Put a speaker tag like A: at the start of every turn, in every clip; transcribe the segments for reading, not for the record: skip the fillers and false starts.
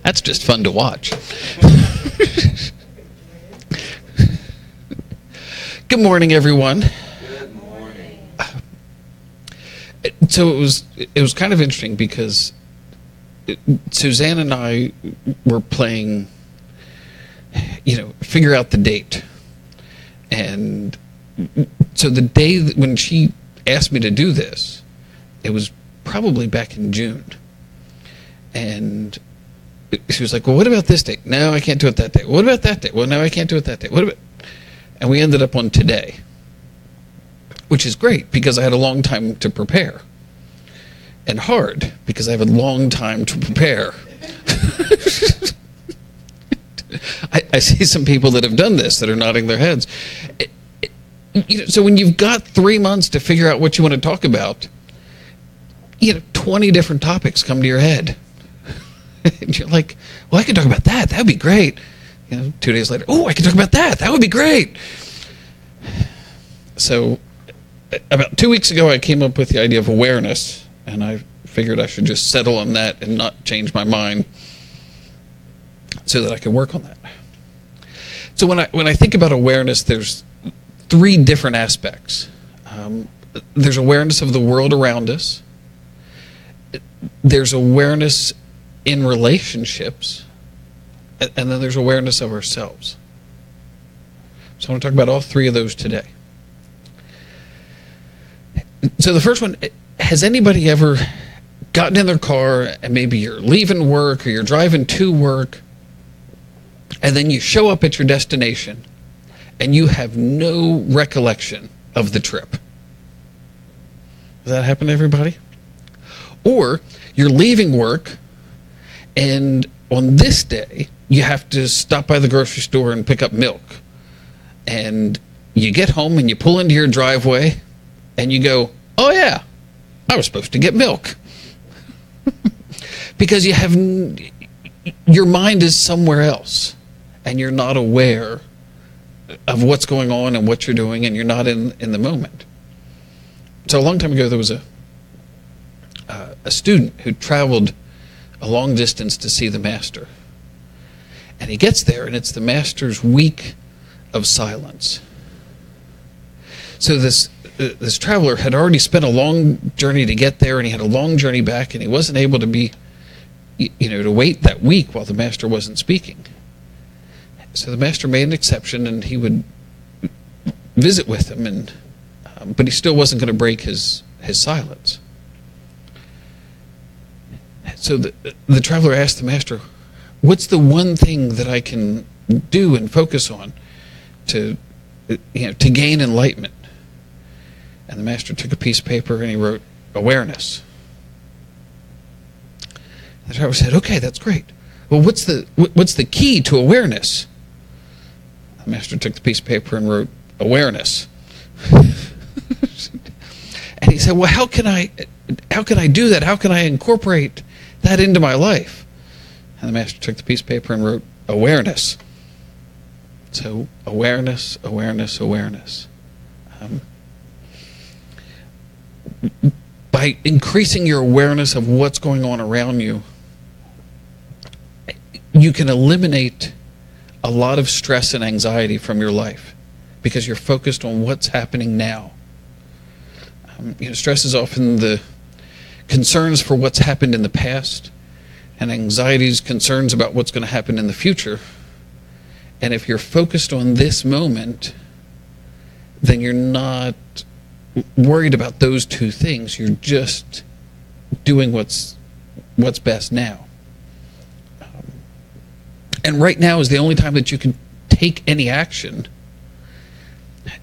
A: That's just fun to watch. Good morning, everyone.
B: Good morning.
A: So it was kind of interesting because Suzanne and I were playing, figure out the date. And so the day when she asked me to do this, it was probably back in June. And she was like, well, what about this date? No, I can't do it that day. What about that date? Well, no, I can't do it that day. What about... And we ended up on today, which is great because I had a long time to prepare. And hard because I have a long time to prepare. I see some people that have done this that are nodding their heads. So when you've got 3 months to figure out what you want to talk about, 20 different topics come to your head. And you're like, well, I can talk about that. That would be great. 2 days later, oh, I can talk about that. That would be great. So about 2 weeks ago, I came up with the idea of awareness, and I figured I should just settle on that and not change my mind so that I could work on that. So when I think about awareness, there's 3 different aspects. There's awareness of the world around us. There's awareness in relationships. And then there's awareness of ourselves. So I want to talk about all 3 of those today. So the first one, has anybody ever gotten in their car and maybe you're leaving work or you're driving to work and then you show up at your destination and you have no recollection of the trip? Does that happen to everybody? Or you're leaving work and on this day, you have to stop by the grocery store and pick up milk. And you get home and you pull into your driveway and you go, oh yeah, I was supposed to get milk. Because your mind is somewhere else and you're not aware of what's going on and what you're doing, and you're not in the moment. So a long time ago, there was a student who traveled a long distance to see the master. And he gets there, and it's the master's week of silence. So this traveler had already spent a long journey to get there, and he had a long journey back, and he wasn't able to to wait that week while the master wasn't speaking. So the master made an exception, and he would visit with him, but he still wasn't going to break his silence. So the traveler asked the master, what's the one thing that I can do and focus on to gain enlightenment? And the master took a piece of paper and he wrote, awareness. The traveler said, okay, that's great. Well, what's the key to awareness? The master took the piece of paper and wrote, awareness. And he said, well, how can I do that? How can I incorporate that into my life? And the master took the piece of paper and wrote, awareness. So awareness, awareness, awareness. By increasing your awareness of what's going on around you, you can eliminate a lot of stress and anxiety from your life because you're focused on what's happening now. Stress is often the concerns for what's happened in the past, and anxiety is concerns about what's going to happen in the future. And if you're focused on this moment, then you're not worried about those 2 things. You're just doing what's best now. And right now is the only time that you can take any action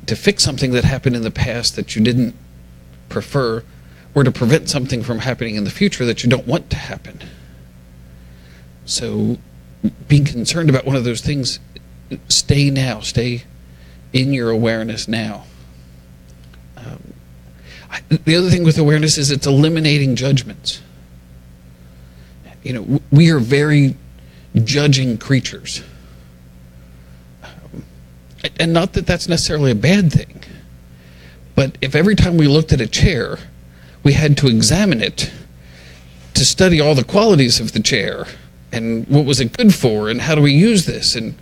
A: to fix something that happened in the past that you didn't prefer, or to prevent something from happening in the future that you don't want to happen. So being concerned about one of those things, stay now, stay in your awareness now. The other thing with awareness is it's eliminating judgments. We are very judging creatures. And not that that's necessarily a bad thing, but if every time we looked at a chair, we had to examine it to study all the qualities of the chair and what was it good for and how do we use this, and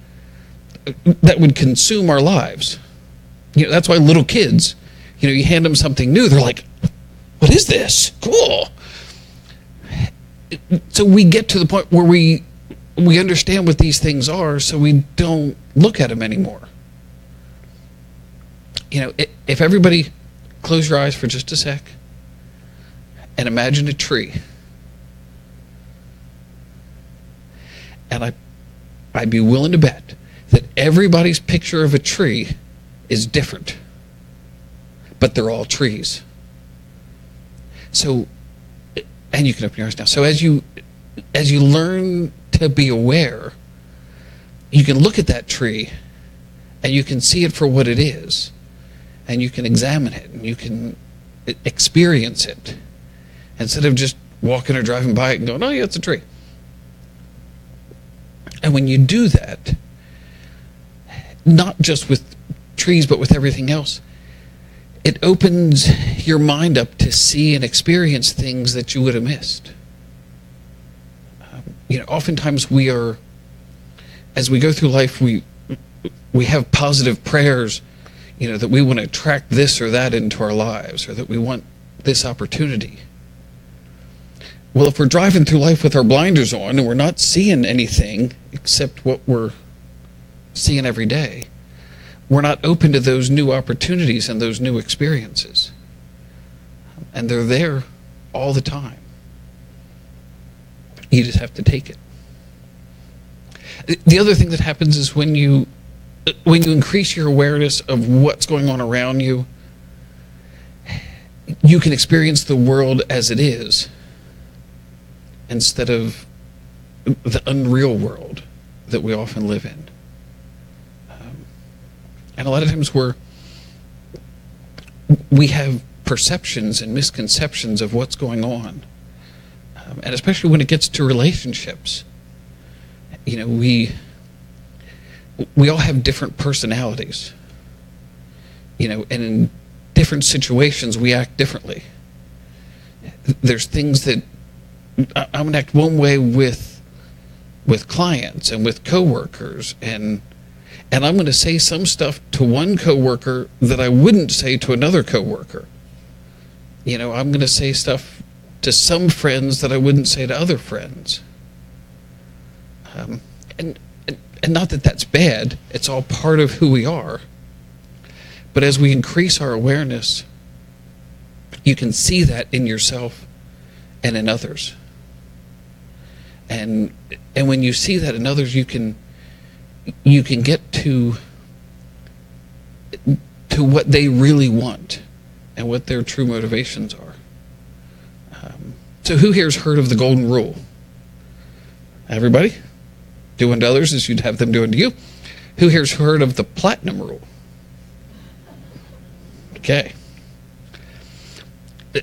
A: that would consume our lives. That's why little kids, you hand them something new, they're like, what is this? Cool. So we get to the point where we understand what these things are, so we don't look at them anymore. If everybody close your eyes for just a sec and imagine a tree. And I'd be willing to bet that everybody's picture of a tree is different, but they're all trees. So, and you can open your eyes now. So as you learn to be aware, you can look at that tree and you can see it for what it is, and you can examine it and you can experience it instead of just walking or driving by it and going, oh yeah, it's a tree. And when you do that, not just with trees but with everything else, it opens your mind up to see and experience things that you would have missed. Oftentimes as we go through life, we have positive prayers, that we want to attract this or that into our lives, or that we want this opportunity. Well, if we're driving through life with our blinders on and we're not seeing anything except what we're seeing every day, we're not open to those new opportunities and those new experiences. And they're there all the time. You just have to take it. The other thing that happens is when you increase your awareness of what's going on around you, you can experience the world as it is instead of the unreal world that we often live in. And a lot of times we have perceptions and misconceptions of what's going on. And especially when it gets to relationships. We all have different personalities. And in different situations we act differently. There's things that I'm going to act one way with clients and with coworkers, and I'm going to say some stuff to one coworker that I wouldn't say to another coworker. I'm going to say stuff to some friends that I wouldn't say to other friends. And not that that's bad. It's all part of who we are. But as we increase our awareness, you can see that in yourself and in others. And when you see that in others, you can get to what they really want and what their true motivations are. So who here's heard of the golden rule? Everybody? Do unto others as you'd have them do unto you. Who here's heard of the platinum rule? Okay.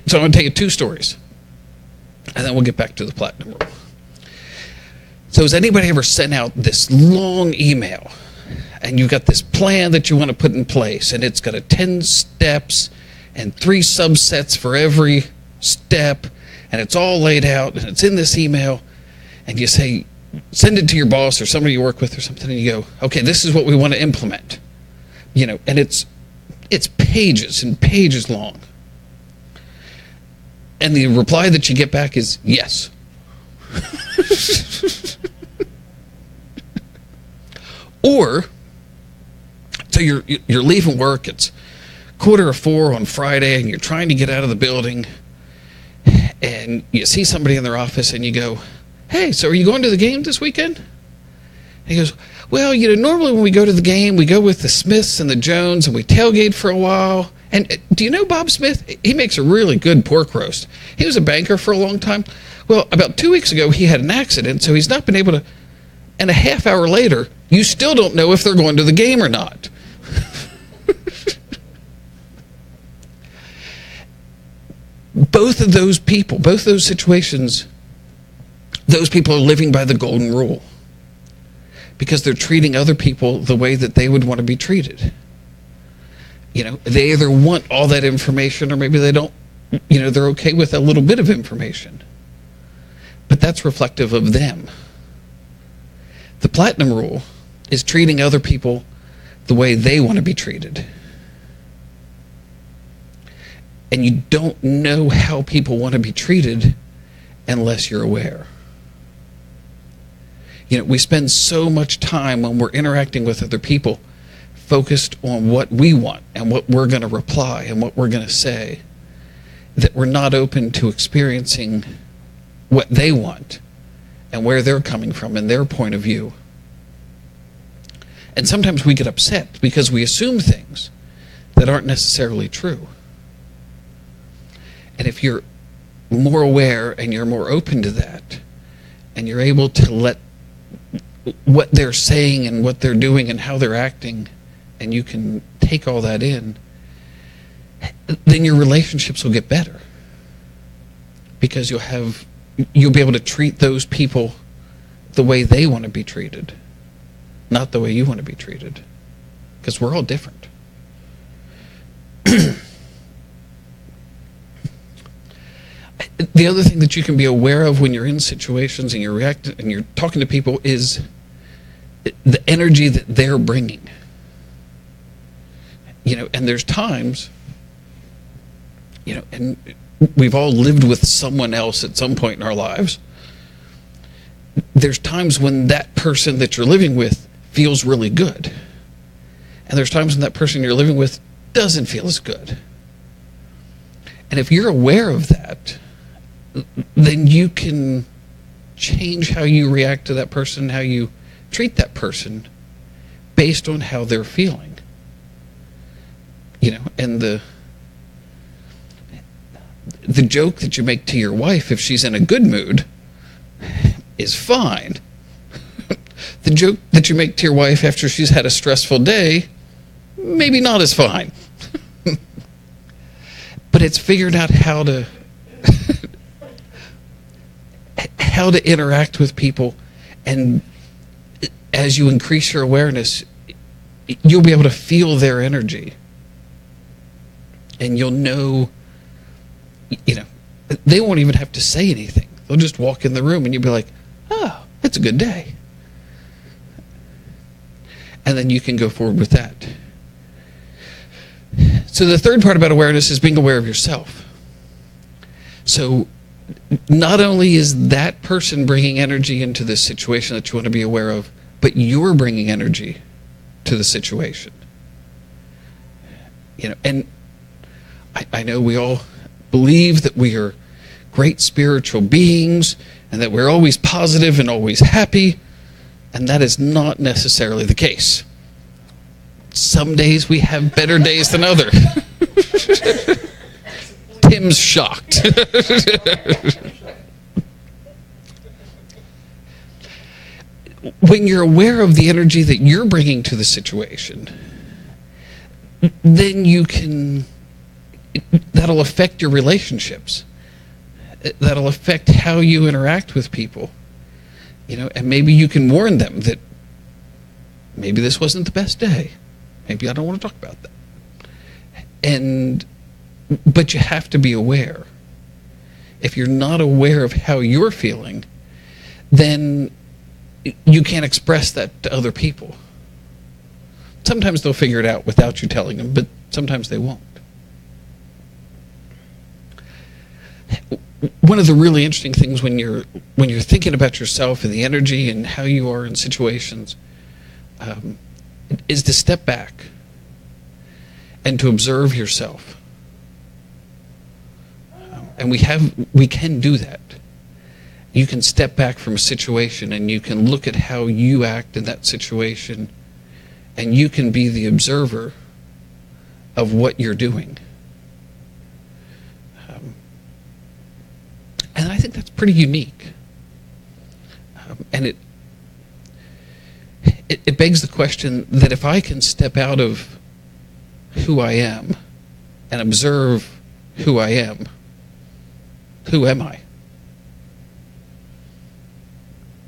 A: So I'm going to tell you two stories, and then we'll get back to the platinum rule. So has anybody ever sent out this long email, and you've got this plan that you want to put in place, and it's got 10 steps and 3 subsets for every step, and it's all laid out, and it's in this email, and you say, send it to your boss or somebody you work with or something, and you go, okay, this is what we want to implement. And it's pages and pages long. And the reply that you get back is yes. Or, so you're leaving work, it's 3:45 on Friday, and you're trying to get out of the building, and you see somebody in their office, and you go, hey, so are you going to the game this weekend? And he goes, well, normally when we go to the game, we go with the Smiths and the Jones, and we tailgate for a while. And do you know Bob Smith? He makes a really good pork roast. He was a banker for a long time. Well, about 2 weeks ago, he had an accident, so he's not been able to. And a half hour later, you still don't know if they're going to the game or not. Both of those people, both those situations, those people are living by the golden rule because they're treating other people the way that they would want to be treated. They either want all that information or maybe they don't they're okay with a little bit of information, but that's reflective of them. The platinum rule is treating other people the way they want to be treated. And you don't know how people want to be treated unless you're aware. We spend so much time when we're interacting with other people focused on what we want and what we're going to reply and what we're going to say, that we're not open to experiencing what they want and where they're coming from and their point of view. And sometimes we get upset because we assume things that aren't necessarily true. And if you're more aware and you're more open to that, and you're able to let what they're saying and what they're doing and how they're acting, and you can take all that in, then your relationships will get better. Because you'll be able to treat those people the way they want to be treated, not the way you want to be treated. Because we're all different. The other thing that you can be aware of when you're in situations and you're talking to people is the energy that they're bringing. And there's times, and we've all lived with someone else at some point in our lives. There's times when that person that you're living with feels really good. And there's times when that person you're living with doesn't feel as good. And if you're aware of that, then you can change how you react to that person, how you treat that person based on how they're feeling. And the joke that you make to your wife if she's in a good mood is fine. The joke that you make to your wife after she's had a stressful day, maybe not as fine. But it's figured out how to interact with people, and as you increase your awareness, you'll be able to feel their energy, and you'll know, they won't even have to say anything. They'll just walk in the room and you'll be like, oh, it's a good day. And then you can go forward with that. So the third part about awareness is being aware of yourself. So not only is that person bringing energy into this situation that you want to be aware of, but you're bringing energy to the situation. And I know we all believe that we are great spiritual beings and that we're always positive and always happy, and that is not necessarily the case. Some days we have better days than others. Tim's shocked. When you're aware of the energy that you're bringing to the situation, then that'll affect your relationships. That'll affect how you interact with people. And maybe you can warn them that maybe this wasn't the best day. Maybe I don't want to talk about that. But you have to be aware. If you're not aware of how you're feeling, then you can't express that to other people. Sometimes they'll figure it out without you telling them, but sometimes they won't. One of the really interesting things when you're thinking about yourself and the energy and how you are in situations is to step back and to observe yourself. And we can do that. You can step back from a situation and you can look at how you act in that situation, and you can be the observer of what you're doing. And I think that's pretty unique. And it begs the question that if I can step out of who I am and observe who I am, who am I?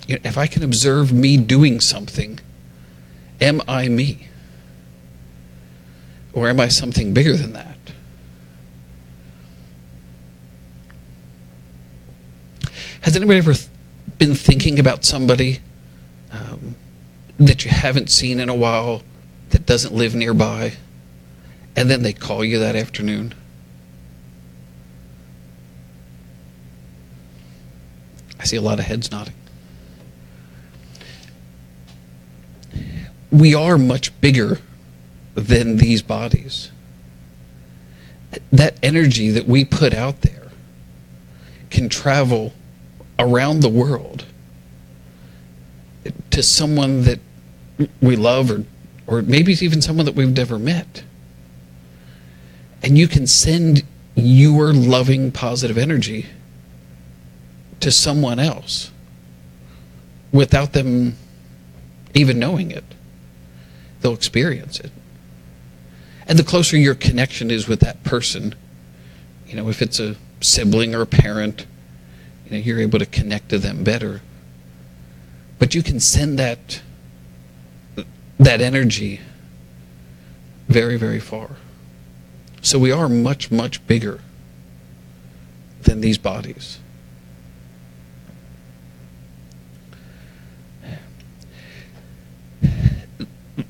A: If I can observe me doing something, am I me? Or am I something bigger than that? Has anybody ever been thinking about somebody that you haven't seen in a while, that doesn't live nearby, and then they call you that afternoon? I see a lot of heads nodding. We are much bigger than these bodies. That energy that we put out there can travel around the world to someone that we love, or maybe even someone that we've never met. And you can send your loving, positive energy to someone else without them even knowing it. They'll experience it. And the closer your connection is with that person, if it's a sibling or a parent, you're able to connect to them better. But you can send that energy very, very far. So we are much, much bigger than these bodies.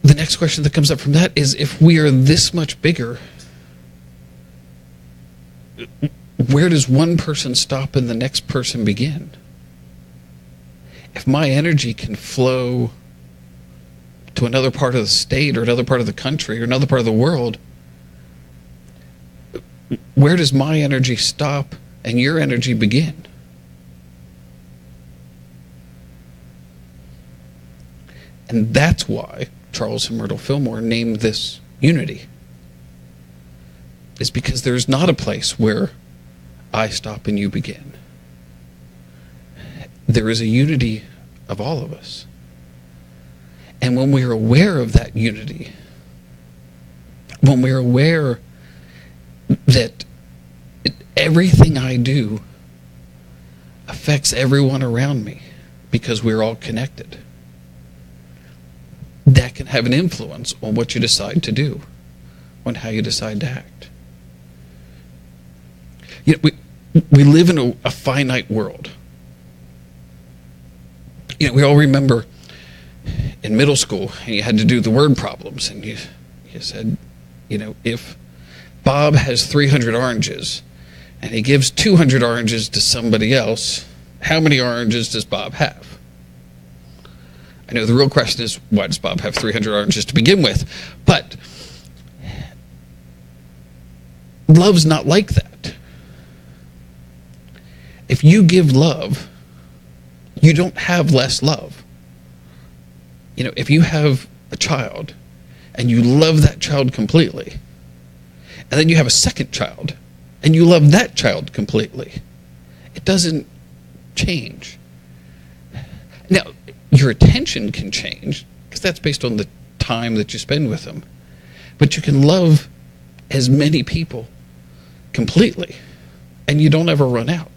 A: The next question that comes up from that is, if we are this much bigger, where does one person stop and the next person begin? If my energy can flow to another part of the state or another part of the country or another part of the world, where does my energy stop and your energy begin? And that's why Charles and Myrtle Fillmore named this unity. Is because there's not a place where I stop and you begin. There is a unity of all of us. And when we're aware of that unity, when we're aware that everything I do affects everyone around me because we're all connected, that can have an influence on what you decide to do, on how you decide to act. We live in a finite world. We all remember in middle school, you had to do the word problems, and you said, if Bob has 300 oranges and he gives 200 oranges to somebody else, how many oranges does Bob have? I know the real question is, why does Bob have 300 oranges to begin with? But love's not like that. If you give love, you don't have less love. If you have a child and you love that child completely, and then you have a second child and you love that child completely, it doesn't change. Now, your attention can change because that's based on the time that you spend with them. But you can love as many people completely and you don't ever run out.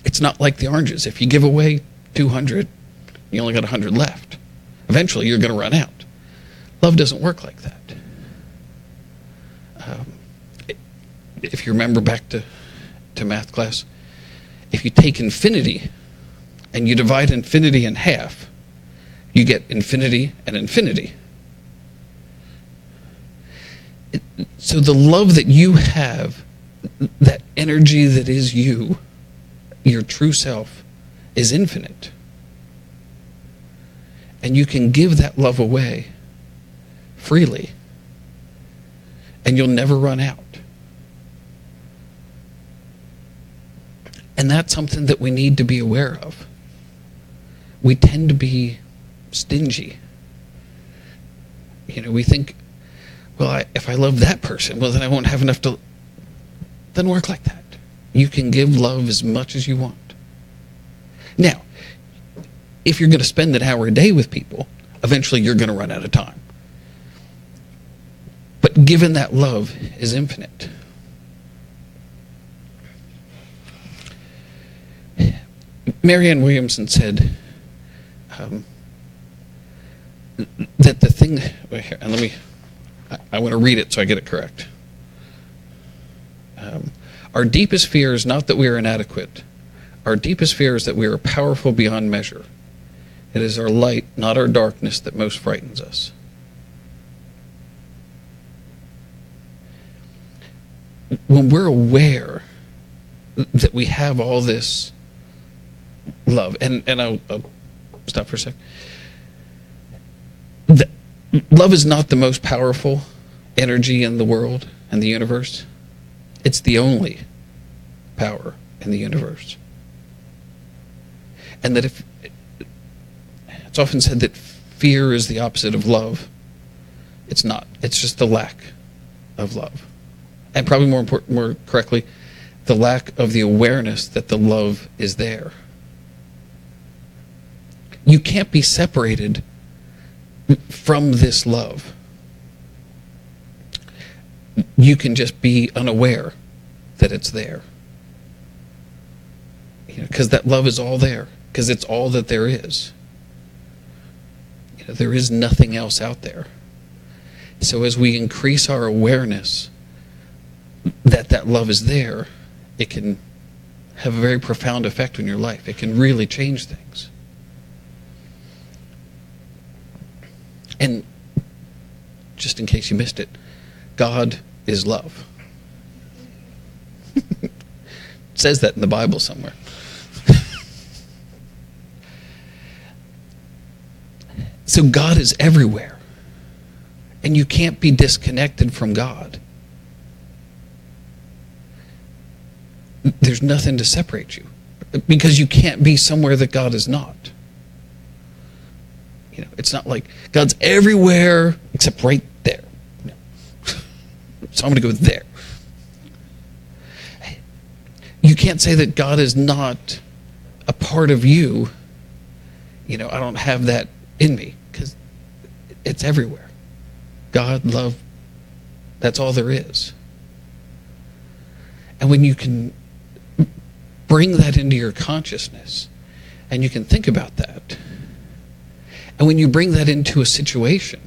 A: It's not like the oranges. If you give away 200, you only got 100 left. Eventually you're going to run out. Love doesn't work like that. If you remember back to math class, if you take infinity and you divide infinity in half, you get infinity and infinity. So the love that you have, that energy that is you, your true self, is infinite. And you can give that love away freely. And you'll never run out. And that's something that we need to be aware of. We tend to be stingy. We think, well, if I love that person, well, then I won't have enough to... Doesn't work like that. You can give love as much as you want. Now, if you're going to spend an hour a day with people, eventually you're going to run out of time. But given that love is infinite. Marianne Williamson said that the thing, and I want to read it so I get it correct. Our deepest fear is not that we are inadequate, Our deepest fear is that we are powerful beyond measure. It is our light, not our darkness, that most frightens us. When we're aware that we have all this love, and I'll stop for a sec. Love is not the most powerful energy in the world and the universe. It's the only power in the universe. And that it's often said that fear is the opposite of love. It's not. It's just the lack of love. And probably more correctly, the lack of the awareness that the love is there. You can't be separated from this love. You can just be unaware that it's there. Because that love is all there. Because it's all that there is. There is nothing else out there. So as we increase our awareness that love is there, it can have a very profound effect on your life. It can really change things. And just in case you missed it, God is love. It says that in the Bible somewhere. So God is everywhere. And you can't be disconnected from God. There's nothing to separate you. Because you can't be somewhere that God is not. It's not like God's everywhere except right there. No. So I'm going to go there. You can't say that God is not a part of you. I don't have that in me, because it's everywhere. God, love, that's all there is. And when you can bring that into your consciousness, and you can think about that, and when you bring that into a situation,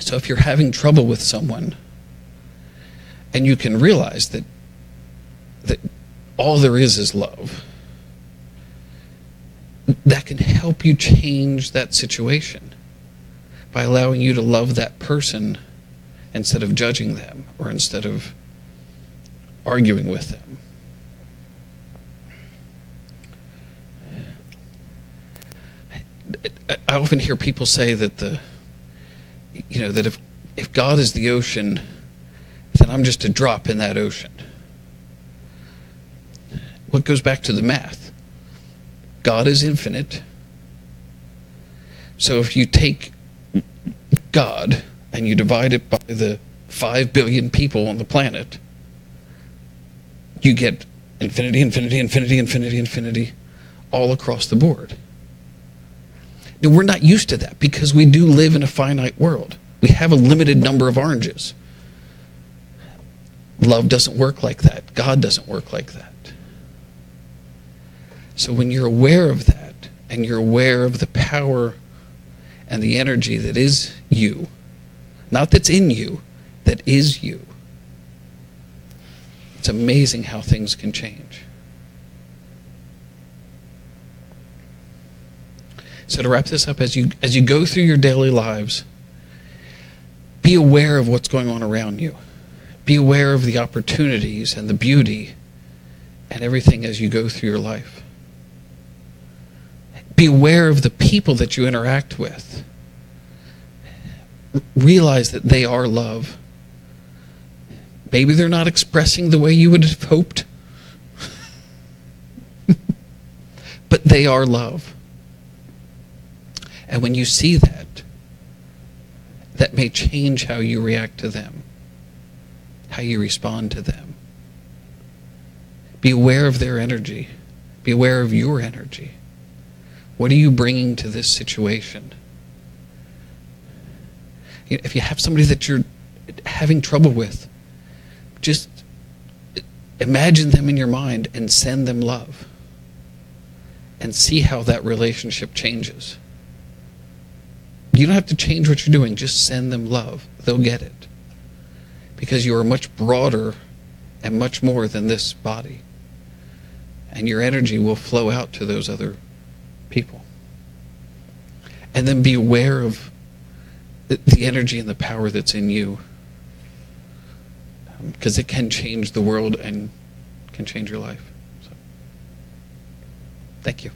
A: so if you're having trouble with someone, and you can realize that all there is love, that can help you change that situation by allowing you to love that person instead of judging them or instead of arguing with them. I often hear people say that that if God is the ocean, then I'm just a drop in that ocean. What goes back to the math? God is infinite. So if you take God and you divide it by the 5 billion people on the planet, you get infinity, infinity, infinity, infinity, infinity all across the board. Now, we're not used to that because we do live in a finite world. We have a limited number of oranges. Love doesn't work like that. God doesn't work like that. So when you're aware of that, and you're aware of the power and the energy that is you, not that's in you, that is you, it's amazing how things can change. So to wrap this up, as you go through your daily lives, be aware of what's going on around you. Be aware of the opportunities and the beauty and everything as you go through your life. Be aware of the people that you interact with. Realize that they are love. Maybe they're not expressing the way you would have hoped, but they are love. And when you see that, that may change how you react to them, how you respond to them. Be aware of their energy. Be aware of your energy. What are you bringing to this situation? If you have somebody that you're having trouble with, just imagine them in your mind and send them love. And see how that relationship changes. You don't have to change what you're doing. Just send them love. They'll get it. Because you are much broader and much more than this body. and your energy will flow out to those other people. And then be aware of the energy and the power that's in you, because it can change the world and can change your life. So, thank you.